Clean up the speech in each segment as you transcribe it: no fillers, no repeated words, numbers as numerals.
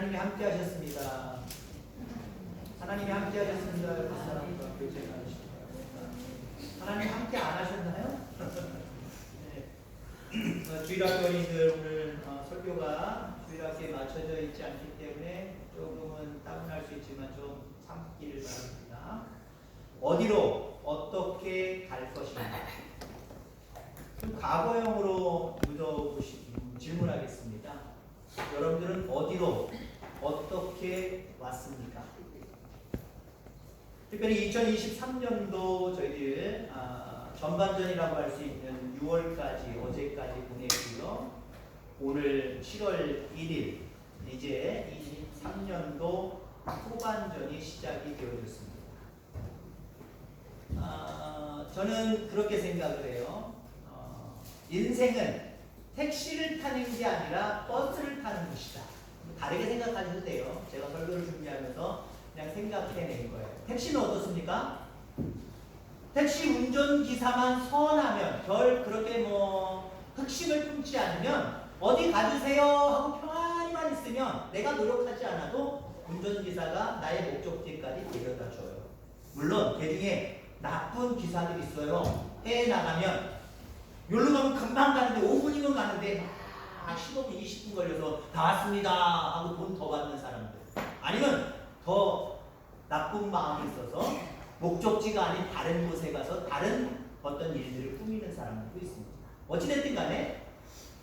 하나님이 함께 하셨습니다. 하나님이 함께 하셨습니다. 그 사람과 교제 나누시기 바랍니다. 하나님 함께 안 하셨나요? 네. 주일학교 어린이들 오늘 설교가 주일학교에 맞춰져 있지 않기 때문에 조금은 따분할 수 있지만 좀 참기를 바랍니다. 어디로 어떻게 갈 것인가? 좀 과거형으로 질문하겠습니다. 여러분들은 어디로 어떻게 왔습니까? 특별히 2023년도 저희들 전반전이라고 할 수 있는 6월까지 어제까지 보내고요. 오늘 7월 1일 이제 23년도 후반전이 시작이 되어졌습니다. 저는 그렇게 생각을 해요. 인생은 택시를 타는 게 아니라 버스를 타는 것이다. 다르게 생각하셔도 돼요. 제가 설교를 준비하면서 그냥 생각해낸 거예요. 택시는 어떻습니까? 택시 운전기사만 선하면, 그렇게 흑심을 품지 않으면, 어디 가주세요 하고 평안히만 있으면 내가 노력하지 않아도 운전기사가 나의 목적지까지 데려다 줘요. 물론 그 중에 나쁜 기사들이 있어요. 해외 나가면 여기로 가면 금방 가는데 5분이면 가는데 15분, 20분 걸려서 다 왔습니다 하고 돈 더 받는 사람들. 아니면 더 나쁜 마음이 있어서 목적지가 아닌 다른 곳에 가서 다른 어떤 일들을 꾸미는 사람들도 있습니다. 어찌됐든 간에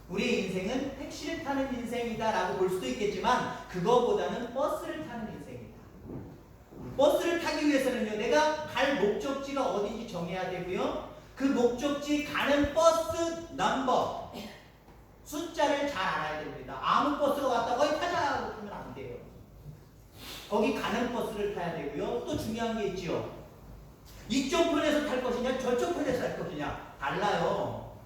우리의 인생은 택시를 타는 인생이다 라고 볼 수도 있겠지만 그거보다는 버스를 타는 인생이다. 버스를 타기 위해서는요, 내가 갈 목적지가 어딘지 정해야 되고요, 그 목적지 가는 버스 넘버 숫자를 잘 알아야 됩니다. 아무 버스가 왔다 거기 타자 하면 안 돼요. 거기 가는 버스를 타야 되고요. 또 중요한 게 있죠. 이쪽 편에서 탈 것이냐 저쪽 편에서 탈 것이냐 달라요.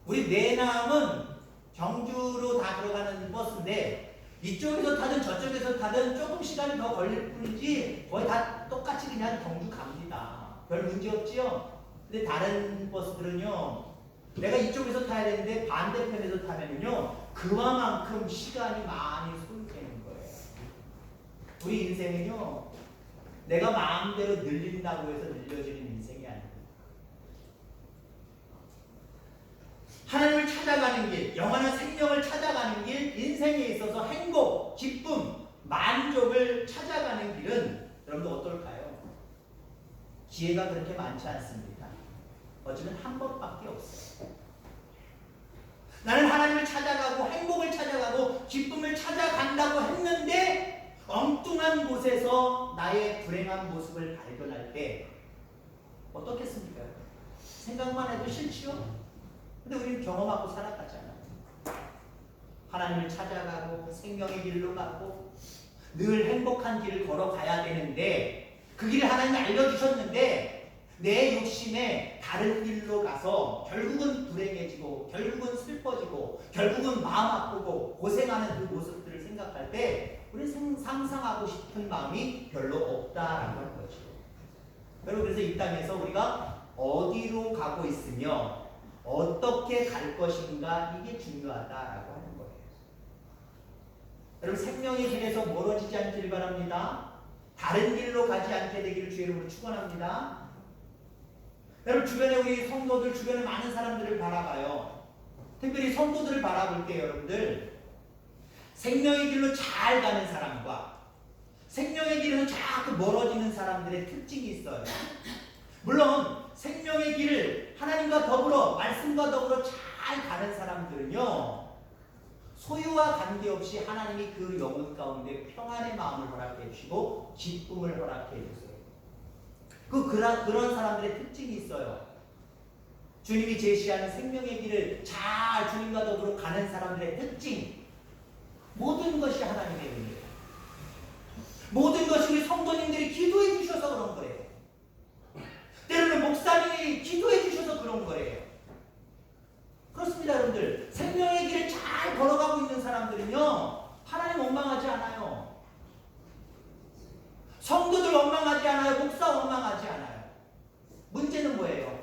우리 내남은 경주로 다 들어가는 버스인데 이쪽에서 타든 저쪽에서 타든 조금 시간이 더 걸릴 뿐이지 거의 다 똑같이 그냥 경주 갑니다. 별 문제 없지요? 근데 다른 버스들은요, 내가 이쪽에서 타야 되는데 반대편에서 타면은요, 그만큼 시간이 많이 소요되는 거예요. 우리 인생은요, 내가 마음대로 늘린다고 해서 늘려지는 인생이 아닙니다. 하나님을 찾아가는 길, 영원한 생명을 찾아가는 길, 인생에 있어서 행복, 기쁨, 만족을 찾아가는 길은 여러분들 어떨까요? 기회가 그렇게 많지 않습니다. 어쩌면 한 번밖에 없어요. 나는 하나님을 찾아가고 행복을 찾아가고 기쁨을 찾아간다고 했는데 엉뚱한 곳에서 나의 불행한 모습을 발견할 때 어떻겠습니까? 생각만 해도 싫지요? 근데 우리는 경험하고 살아가잖아요. 하나님을 찾아가고 생명의 길로 가고 늘 행복한 길을 걸어가야 되는데 그 길을 하나님이 알려주셨는데 내 욕심에 다른 길로 가서 결국은 불행해지고 결국은 슬퍼지고 결국은 마음 아프고 고생하는 그 모습들을 생각할 때 우리는 상상하고 싶은 마음이 별로 없다라고 하는 거죠. 여러분, 그래서 이 땅에서 우리가 어디로 가고 있으며 어떻게 갈 것인가, 이게 중요하다라고 하는 거예요. 여러분, 생명의 길에서 멀어지지 않기를 바랍니다. 다른 길로 가지 않게 되기를 주의 이름으로 축원합니다. 여러분, 주변에 우리 성도들, 주변에 많은 사람들을 바라봐요. 특별히 성도들을 바라볼 때 여러분들, 생명의 길로 잘 가는 사람과 생명의 길에서 자꾸 멀어지는 사람들의 특징이 있어요. 물론 생명의 길을 하나님과 더불어, 말씀과 더불어 잘 가는 사람들은요, 소유와 관계없이 하나님이 그 영혼 가운데 평안의 마음을 허락해 주시고 기쁨을 허락해 주세요. 그런 사람들의 특징이 있어요. 주님이 제시하는 생명의 길을 잘 주님과 더불어 가는 사람들의 특징, 모든 것이 하나님의 은혜예요. 모든 것이 우리 성도님들이 기도해 주셔서 그런 거예요. 때로는 목사님이 기도해 주셔서 그런 거예요. 그렇습니다, 여러분들. 생명의 길을 잘 걸어가고 있는 사람들은요, 하나님 원망하지 않아요. 성도들 원망하지 않아요. 목사 원망하지 않아요. 문제는 뭐예요?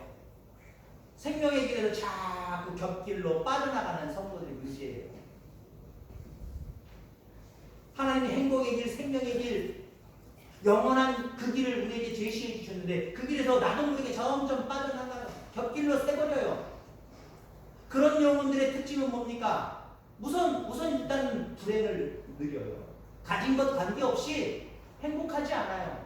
생명의 길에서 자꾸 겹길로 빠져나가는 성도들이 문제예요. 하나님이 행복의 길, 생명의 길, 영원한 그 길을 우리에게 제시해 주셨는데 그 길에서 나도 모르게 점점 빠져나가요. 곁길로 새버려요. 그런 영혼들의 특징은 뭡니까? 우선 일단 불행을 누려요. 가진 것 관계없이 행복하지 않아요.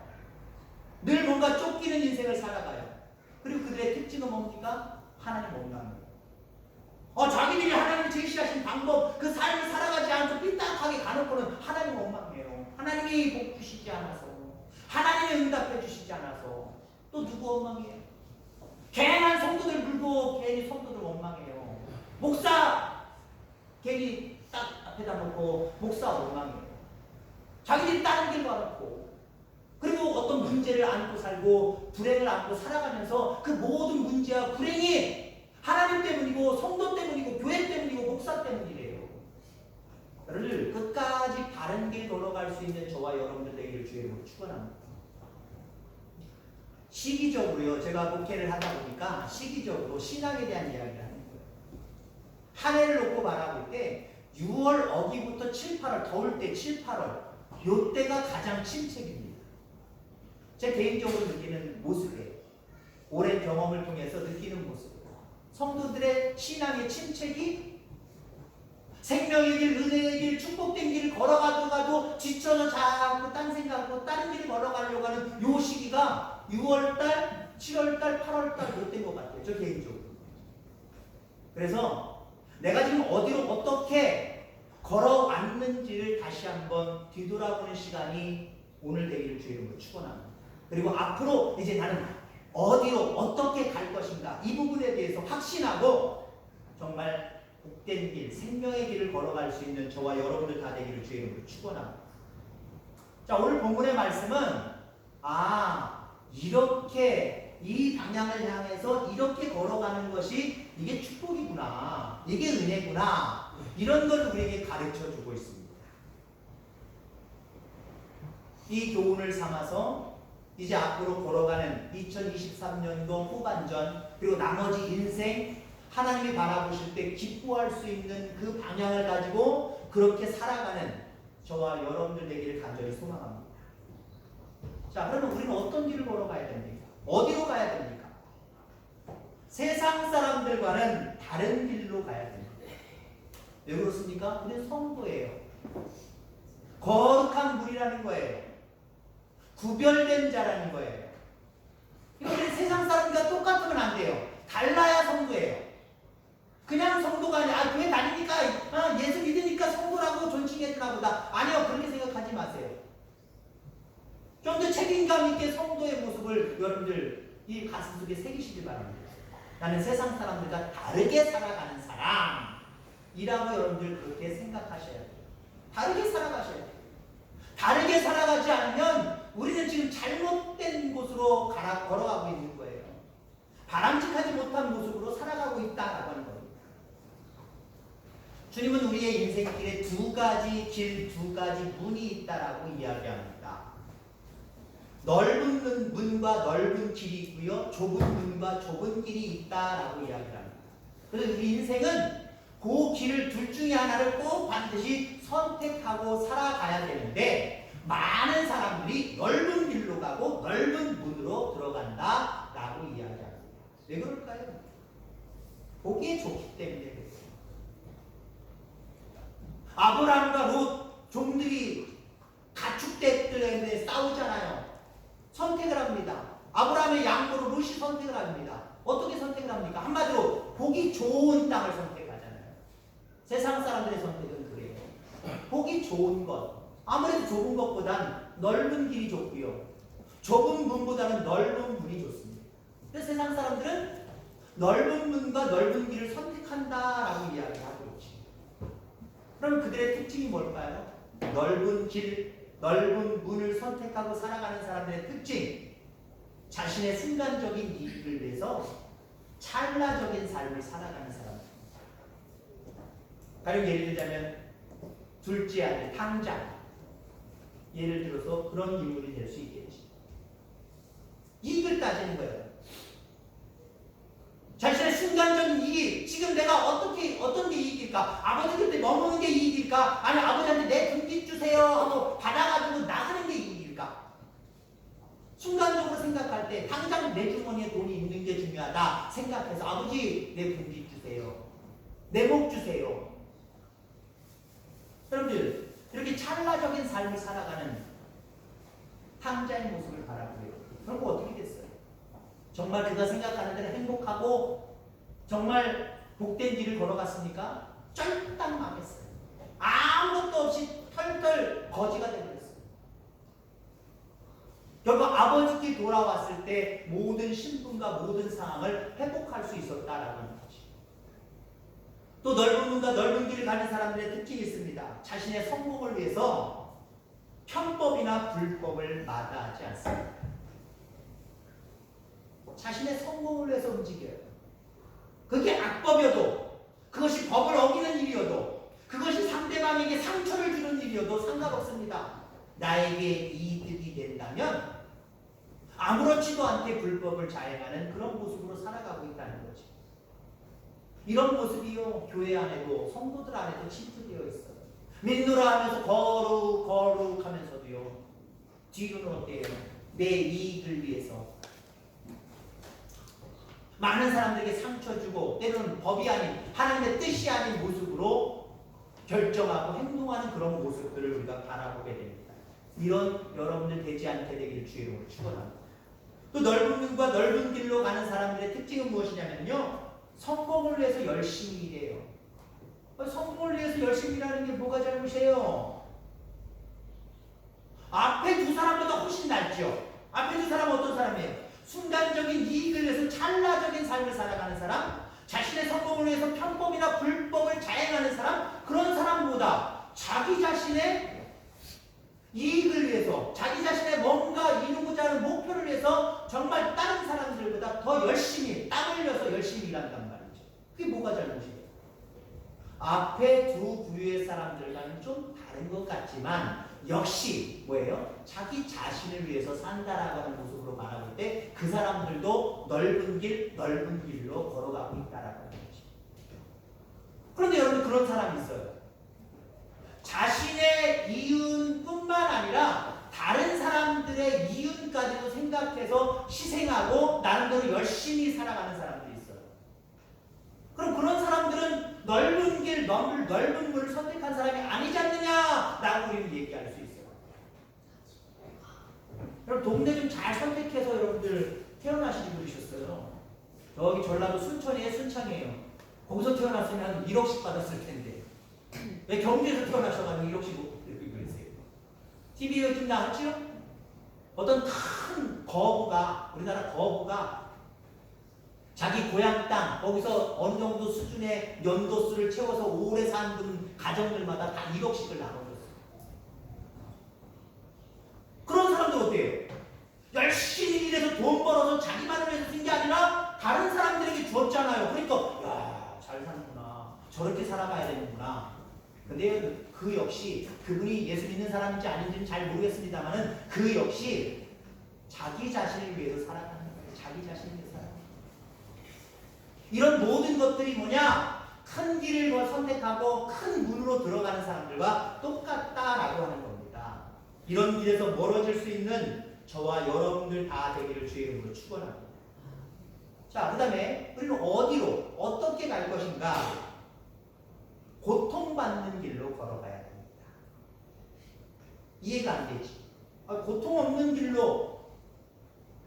늘 뭔가 쫓기는 인생을 살아가요. 그리고 그들의 특징은 뭡니까? 하나님 원망이에요. 자기들이 하나님이 제시하신 방법, 그 삶을 살아가지 않고 삐딱하게 가놓고는 하나님 원망이에요. 하나님이 복 주시지 않아서, 하나님이 응답해 주시지 않아서. 또 누구 원망이에요? 괜한 성도들 물고 괜히 성도들 원망해요. 목사 괜히 딱 앞에다 놓고 목사 원망해요. 자기들이 다른 길 가놓고, 그리고 어떤 문제를 안고 살고 불행을 안고 살아가면서 그 모든 문제와 불행이 하나님 때문이고 성도 때문이고 교회 때문이고 목사 때문이래요. 를 끝까지 바른 길 걸어갈 수 있는 저와 여러분들 되기를 주의 이름으로 축원합니다. 시기적으로요. 제가 목회를 하다 보니까 시기적으로 신앙에 대한 이야기를 하는 거예요. 한 해를 놓고 바라볼 때 6월 어기부터 7, 8월 더울 때 7, 8월 요때가 가장 침체입니다. 제 개인적으로 느끼는 모습이에요. 오랜 경험을 통해서 느끼는 모습. 성도들의 신앙의 침체기, 생명의 길, 은혜의 길, 축복된 길을 걸어가도 지쳐서 자꾸 딴 생각하고 다른 길을 걸어가려고 하는 요 시기가 6월달, 7월달, 8월달 그때인 것 같아요. 저 개인적으로. 그래서 내가 지금 어디로 어떻게 걸어왔는지를 다시 한번 뒤돌아보는 시간이 오늘 되기를 주의 이름으로 축원합니다. 그리고 앞으로 이제 나는 어디로 어떻게 갈 것인가 이 부분에 대해서 확신하고 정말 복된 길, 생명의 길을 걸어갈 수 있는 저와 여러분들 다 되기를 주의 이름으로 축원합니다. 자, 오늘 본문의 말씀은 이렇게 이 방향을 향해서 이렇게 걸어가는 것이 이게 축복이구나, 이게 은혜구나, 이런 걸 우리에게 가르쳐 주고 있습니다. 이 교훈을 삼아서 이제 앞으로 걸어가는 2023년도 후반전 그리고 나머지 인생 하나님이 바라보실 때 기뻐할 수 있는 그 방향을 가지고 그렇게 살아가는 저와 여러분들 되기를 간절히 소망합니다. 자, 그러면 우리는 어떤 길을 걸어가야 됩니까? 어디로 가야 됩니까? 세상 사람들과는 다른 길로 가야 됩니다. 왜 그렇습니까? 우리는 성도예요. 거룩한 물이라는 거예요. 구별된 자라는 거예요. 이거는 세상 사람들과 똑같으면 안 돼요. 달라야 성도예요. 그냥 성도가 아니라 교회 다니니까 예수 믿으니까 성도라고 존칭해 주나 보다. 아니요, 그렇게 생각하지 마세요. 좀 더 책임감 있게 성도의 모습을 여러분들 이 가슴 속에 새기시길 바랍니다. 나는 세상 사람들과 다르게 살아가는 사람이라고 여러분들 그렇게 생각하셔야 돼요. 다르게 살아가셔야 돼요. 다르게 살아가지 않으면 우리는 지금 잘못된 곳으로 걸어가고 있는 거예요. 바람직하지 못한 모습으로 살아가고 있다라고 하는 겁니다. 주님은 우리의 인생길에 두 가지 길, 두 가지 문이 있다라고 이야기합니다. 넓은 문과 넓은 길이 있고요, 좁은 문과 좁은 길이 있다라고 이야기합니다. 그래서 우리 인생은 그 길을 둘 중에 하나를 꼭 반드시 선택하고 살아가야 되는데 많은 사람들이 넓은 길로 가고 넓은 문으로 들어간다라고 이야기합니다. 왜 그럴까요? 보기에 좋기 때문에 그래요. 아브라함과 롯 종들이 가축대들 때문에 싸우잖아요. 선택을 합니다. 아브라함의 양보로 롯이 선택을 합니다. 어떻게 선택을 합니까? 한마디로 보기 좋은 땅을 선택하잖아요. 세상 사람들의 선택은 그래요. 보기 좋은 것, 아무래도 좁은 것보단 넓은 길이 좋고요, 좁은 문보다는 넓은 문이 좋습니다. 근데 세상 사람들은 넓은 문과 넓은 길을 선택한다라고 이야기하고 있죠. 그럼 그들의 특징이 뭘까요? 넓은 길, 넓은 문을 선택하고 살아가는 사람들의 특징, 자신의 순간적인 이익을 위해서 찰나적인 삶을 살아가는 사람. 가령 예를 들자면 둘째 아들 탕자, 예를 들어서 그런 인물이 될 수 있겠지. 이익을 따지는 거예요. 자신의 순간적인 이익, 지금 내가 어떤 게 이익일까? 아버지 곁에 머무는 게 이익일까? 아니 아버지한테 내 등기 주세요 주세요 하고 받아가지고 나가는 게 이익일까? 순간적으로 생각할 때 당장 내 주머니에 돈이 있는 게 중요하다 생각해서 아버지 내 분깃 주세요. 내 목 주세요. 여러분들 이렇게 찰나적인 삶을 살아가는 탕자의 모습을 바라보고요. 그럼 어떻게 됐어요? 정말 그가 생각하는 대로 행복하고 정말 복된 길을 걸어갔습니까? 쫄딱 망했어요. 아무것도 없이 털털 거지가 되버렸어요. 결국 아버지께 돌아왔을 때 모든 신분과 모든 상황을 회복할 수 있었다라는 거지. 또 넓은 문과 넓은 길을 가는 사람들의 특징이 있습니다. 자신의 성공을 위해서 편법이나 불법을 마다하지 않습니다. 자신의 성공을 위해서 움직여요. 그게 악법이어도, 그것이 법을 어기는 일이어도, 그것이 상대방에게 상처를 주는 일이어도 상관없습니다. 나에게 이득이 된다면 아무렇지도 않게 불법을 자행하는 그런 모습으로 살아가고 있다는 거죠. 이런 모습이요, 교회 안에도 성도들 안에도 침투되어 있어요. 믿노라 하면서 거룩 하면서도요, 뒤로는 어때요? 내 이익을 위해서 많은 사람들에게 상처 주고 때로는 법이 아닌 하나님의 뜻이 아닌 모습으로 결정하고 행동하는 그런 모습들을 우리가 바라보게 됩니다. 이런 여러분들 되지 않게 되기를 주의 이름으로 축원합니다. 또 넓은 눈과 넓은 길로 가는 사람들의 특징은 무엇이냐면요, 성공을 위해서 열심히 일해요. 성공을 위해서 열심히 일하는 게 뭐가 잘못이에요? 앞에 두 사람보다 훨씬 낫죠. 앞에 두 사람은 어떤 사람이에요? 순간적인 이익을 위해서 찰나적인 삶을 살아가는 사람, 자신의 성공을 위해서 편법이나 불법을 자행하는 사람, 그런 사람보다 자기 자신의 이익을 위해서, 자기 자신의 뭔가 이루고자 하는 목표를 위해서 정말 다른 사람들보다 더 열심히 땀 흘려서 열심히 일한단 말이죠. 그게 뭐가 잘못이에요? 앞에 두 부류의 사람들과는 좀 다른 것 같지만 역시 뭐예요? 자기 자신을 위해서 산다라고 하는 모습으로 말하볼 때 그 사람들도 넓은 길로 걸어가고 있다라고 하는 거죠. 그런데 여러분, 그런 사람이 있어요. 자신의 이윤뿐만 아니라 다른 사람들의 이윤까지도 생각해서 희생하고 나름대로 열심히 살아가는 사람들이 있어요. 그럼 그런 사람들은 넓은 길, 넓은 물을 선택한 사람이 아니지 않느냐라고 우리는 얘기할 수 있어요. 여러분, 동네 좀 잘 선택해서 여러분들 태어나시지 그러셨어요. 저기 전라도 순천에 순창이에요. 거기서 태어났으면 한 1억씩 받았을 텐데 왜 경주에서 태어나셔가지고 1억씩 이렇게 그랬어요? TV에 요즘 나왔죠? 어떤 큰 거부가, 우리나라 거부가 자기 고향 땅, 거기서 어느 정도 수준의 연도수를 채워서 오래 산 분 가정들마다 다 1억씩을 나눠줬어요. 그런 사람들 어때요? 열심히 일해서 돈 벌어서 자기만을 위해서 쓴 게 아니라 다른 사람들에게 줬잖아요. 그러니까 야, 잘 사는구나, 저렇게 살아가야 되는구나. 근데 그 역시 그분이 예수 믿는 사람인지 아닌지는 잘 모르겠습니다만은 그 역시 자기 자신을 위해서 살아가는 거예요. 자기 자신을 위해서 살아가는 거예요. 이런 모든 것들이 뭐냐? 큰 길을 선택하고 큰 문으로 들어가는 사람들과 똑같다라고 하는 겁니다. 이런 길에서 멀어질 수 있는 저와 여러분들 다 되기를 주의 이름으로 축원합니다. 자, 그 다음에 우리는 어디로, 어떻게 갈 것인가? 고통받는 길로 걸어가야 됩니다. 이해가 안 되지. 고통 없는 길로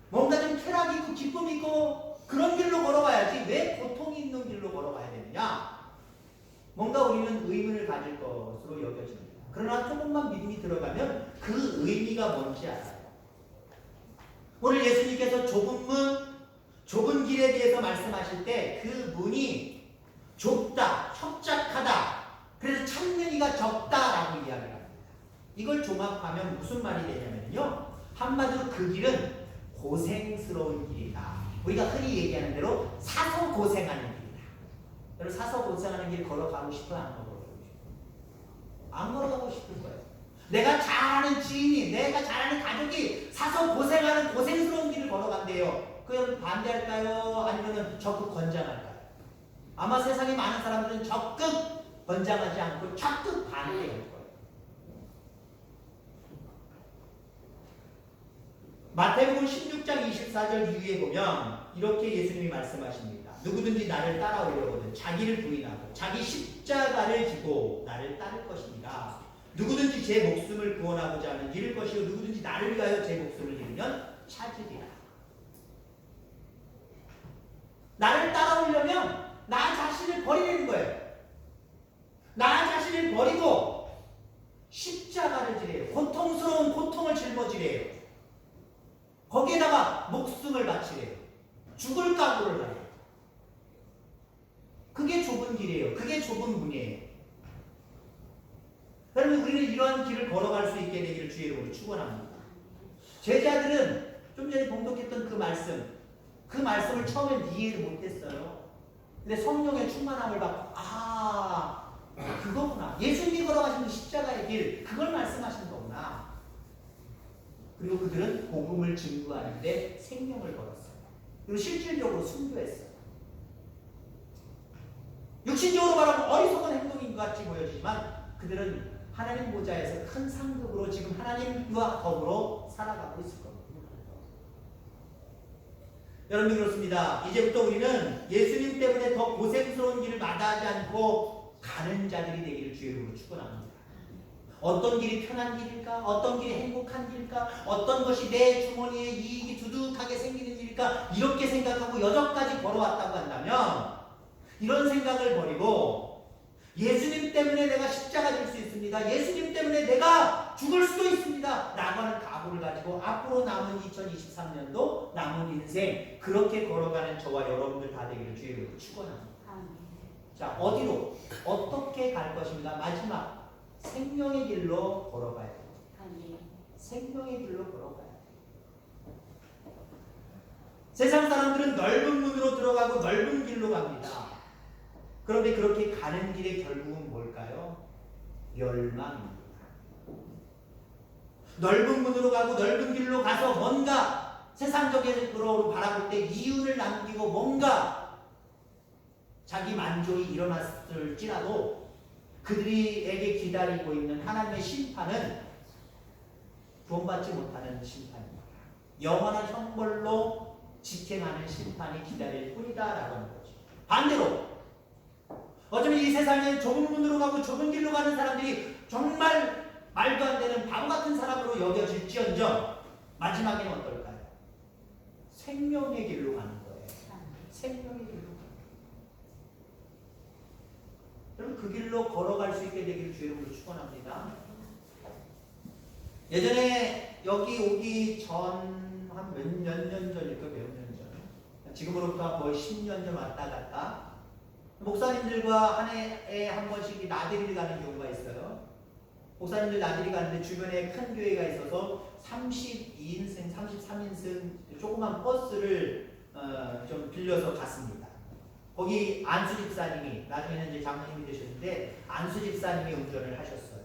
뭔가 좀 쾌락 있고 기쁨 있고 그런 길로 걸어가야지 왜 고통이 있는 길로 걸어가야 되느냐? 뭔가 우리는 의문을 가질 것으로 여겨집니다. 그러나 조금만 믿음이 들어가면 그 의미가 뭔지 알아요. 오늘 예수님께서 좁은 문, 좁은 길에 대해서 말씀하실 때 그 문이 좁다, 협착하다, 그래서 찾는 이가 적다라고 이야기합니다. 이걸 종합하면 무슨 말이 되냐면요, 한마디로 그 길은 고생스러운 길이다. 우리가 흔히 얘기하는 대로 사서 고생하는 길이다. 여러분, 사서 고생하는 길 걸어가고 싶어요? 안 걸어가고 싶어요? 안 걸어가고 싶을 거예요. 내가 잘 아는 지인이, 내가 잘 아는 가족이 사서 고생하는 고생스러운 길을 걸어간대요. 그 여러분 반대할까요? 아니면 적극 권장할까요? 아마 세상에 많은 사람들은 적극 권장하지 않고 적극 반대할 거예요. 마태복음 16장 24절 이후에 보면 이렇게 예수님이 말씀하십니다. 누구든지 나를 따라오려거든 자기를 부인하고 자기 십자가를 지고 나를 따를 것입니다. 누구든지 제 목숨을 구원하고자 하는 잃을 것이요 누구든지 나를 위하여 제 목숨을 잃으면 찾으리라. 나를 따라오려면 나 자신을 버리는 거예요. 나 자신을 버리고 십자가를 지래요. 고통스러운 고통을 짊어지래요. 거기에다가 목숨을 바치래요. 죽을 각오를 해요. 그게 좁은 길이에요. 그게 좁은 문이에요. 여러분 우리는 이러한 길을 걸어갈 수 있게 되기를 주의 이름으로 축원합니다. 제자들은 좀 전에 봉독했던 그 말씀을 처음엔 이해를 못했어요. 근데 성령의 충만함을 받고 그거구나. 예수님이 걸어가신 십자가의 길 그걸 말씀하신 거구나. 그리고 그들은 복음을 증거하는데 생명을 걸었어요. 그리고 실질적으로 순교했어요. 육신적으로 말하면 어리석은 행동인 것 같이 보여지지만 그들은 하나님 보좌에서 큰 상급으로 지금 하나님과 더불어 살아가고 있을 겁니다. 여러분 그렇습니다. 이제부터 우리는 예수님 때문에 더 고생스러운 길을 마다하지 않고 가는 자들이 되기를 주의 이름으로 축원합니다. 어떤 길이 편한 길일까? 어떤 길이 행복한 길일까? 어떤 것이 내 주머니에 이익이 두둑하게 생기는 일일까? 이렇게 생각하고 여전까지 걸어왔다고 한다면 이런 생각을 버리고 예수님 때문에 내가 십자가 질 수 있습니다. 예수님 때문에 내가 죽을 수도 있습니다. 라고 하는 각오를 가지고 앞으로 남은 2023년도 남은 인생 그렇게 걸어가는 저와 여러분들 다 되기를 주의 이름으로 축원합니다. 자, 어디로? 어떻게 갈 것입니다. 마지막 생명의 길로 걸어가야 돼요. 생명의 길로 걸어가야 돼요. 세상 사람들은 넓은 문으로 들어가고 넓은 길로 갑니다. 그런데 그렇게 가는 길의 결국은 뭘까요? 멸망입니다. 넓은 문으로 가고 넓은 길로 가서 뭔가 세상적으로 바라볼 때 이윤을 남기고 뭔가 자기 만족이 일어났을지라도 그들에게 기다리고 있는 하나님의 심판은 구원받지 못하는 심판입니다. 영원한 형벌로 직행하는 심판이 기다릴 뿐이다라고 하는 거죠. 반대로 어쩌면 이 세상에 좁은 문으로 가고 좁은 길로 가는 사람들이 정말 말도 안 되는 바보 같은 사람으로 여겨질지언정 마지막에는 어떨까요? 생명의 길로 가는 거예요. 생명의 길로 가는 거예요. 여러분 그 길로 걸어갈 수 있게 되기를 주의 이름으로 축원합니다. 예전에 여기 오기 전 한 몇 년 전일까 몇 년 전 지금으로부터 거의 10년 전 왔다 갔다 목사님들과 한 해에 한 번씩 나들이를 가는 경우가 있어요. 목사님들 나들이 가는데 주변에 큰 교회가 있어서 32인승, 33인승 조그만 버스를 좀 빌려서 갔습니다. 거기 안수 집사님이 나중에는 이제 장로님이 되셨는데 안수 집사님이 운전을 하셨어요.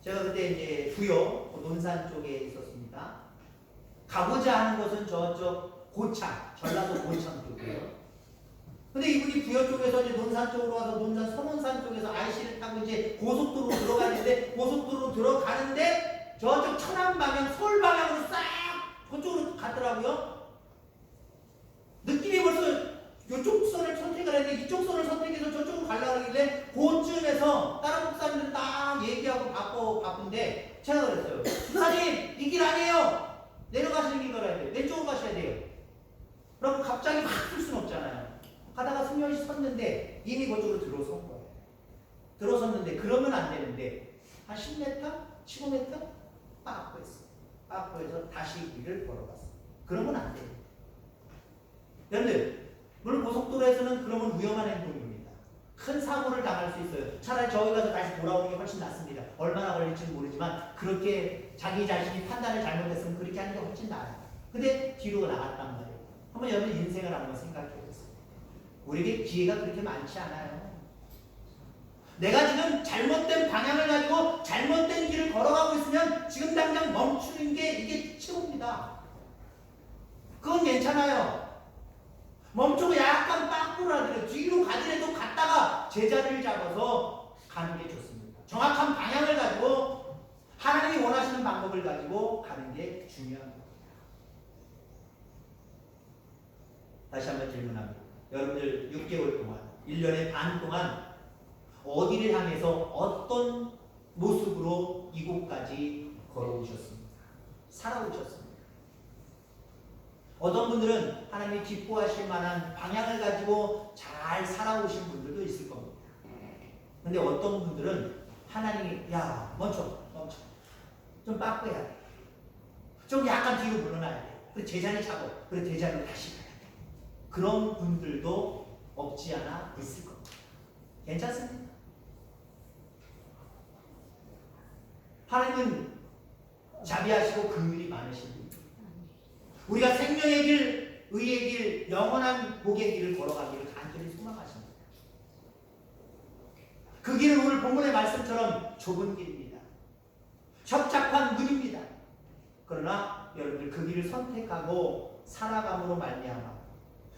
제가 그때 이제 부여 논산 쪽에 있었습니다. 가고자 하는 곳은 저쪽 고창, 전라도 고창 쪽이에요. 근데 이분이 부여 쪽에서 이제 논산 쪽으로 와서 논산 선원산 쪽에서 IC를 타고 이제 고속도로로 들어가는데 고속도로로 들어가는데 저쪽 천안 방향, 서울 방향으로 싹 그쪽으로 가더라고요. 느낌이 벌써 이쪽 선을 선택을 했는데 이쪽 선을 선택해서 저쪽으로 가려고 하길래 그쯤에서 다른 목사님들 딱 얘기하고 바쁜데 제가 그랬어요. 목사님 이 길 아니에요. 내려가시는 길 걸어야 돼요. 왼쪽으로 가셔야 돼요. 그럼 갑자기 확 쓸 수는 없잖아요. 가다가 승려시 섰는데 이미 그쪽으로 들어선 거예요. 들어섰는데 그러면 안 되는데 한 10m? 15m? 빠꾸했어요. 빠꾸해서 다시 길을 걸어갔어요. 그러면 안 돼요. 여러분들 물론 고속도로에서는 그러면 위험한 행동입니다. 큰 사고를 당할 수 있어요. 차라리 저기 가서 다시 돌아오는 게 훨씬 낫습니다. 얼마나 걸릴지는 모르지만 그렇게 자기 자신이 판단을 잘못했으면 그렇게 하는 게 훨씬 나아요. 근데 뒤로 나갔단 말이에요. 한번 여러분 인생을 한번 생각해 보세요. 우리에게 기회가 그렇게 많지 않아요. 내가 지금 잘못된 방향을 가지고 잘못된 길을 걸어가고 있으면 지금 당장 멈추는 게 이게 최고입니다. 그건 괜찮아요. 멈추고 약간 빠꾸라도 뒤로 가더라도 갔다가 제자리를 잡아서 가는 게 좋습니다. 정확한 방향을 가지고 하나님이 원하시는 방법을 가지고 가는 게 중요합니다. 다시 한번 질문합니다. 여러분들 6개월 동안, 1년의 반 동안 어디를 향해서 어떤 모습으로 이곳까지 걸어오셨습니까? 살아오셨습니다. 어떤 분들은 하나님이 기뻐하실 만한 방향을 가지고 잘 살아오신 분들도 있을 겁니다. 근데 어떤 분들은 하나님이 야 멈춰 좀 빠꾸해야 돼. 좀 약간 뒤로 물러나야 돼. 그래 제자리 잡아. 그래 제자리로 다시 가야 돼. 그런 분들도 없지 않아 있을 겁니다. 괜찮습니다. 하나님은 자비하시고 긍휼이 많으신 분. 우리가 생명의 길, 의의 길, 영원한 복의 길을 걸어가기를 간절히 소망하십니다. 그 길은 오늘 본문의 말씀처럼 좁은 길입니다. 협착한 문입니다. 그러나 여러분들 그 길을 선택하고 살아감으로 말미암아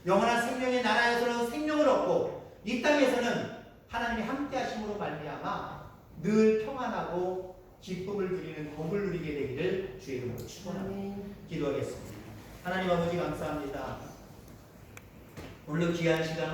영원한 생명의 나라에서는 생명을 얻고 이 땅에서는 하나님이 함께 하심으로 말미암아 늘 평안하고 기쁨을 누리는 복을 누리게 되기를 주의 이름으로 축원합니다. 기도하겠습니다. 하나님 아버지 감사합니다. 오늘 귀한 시간을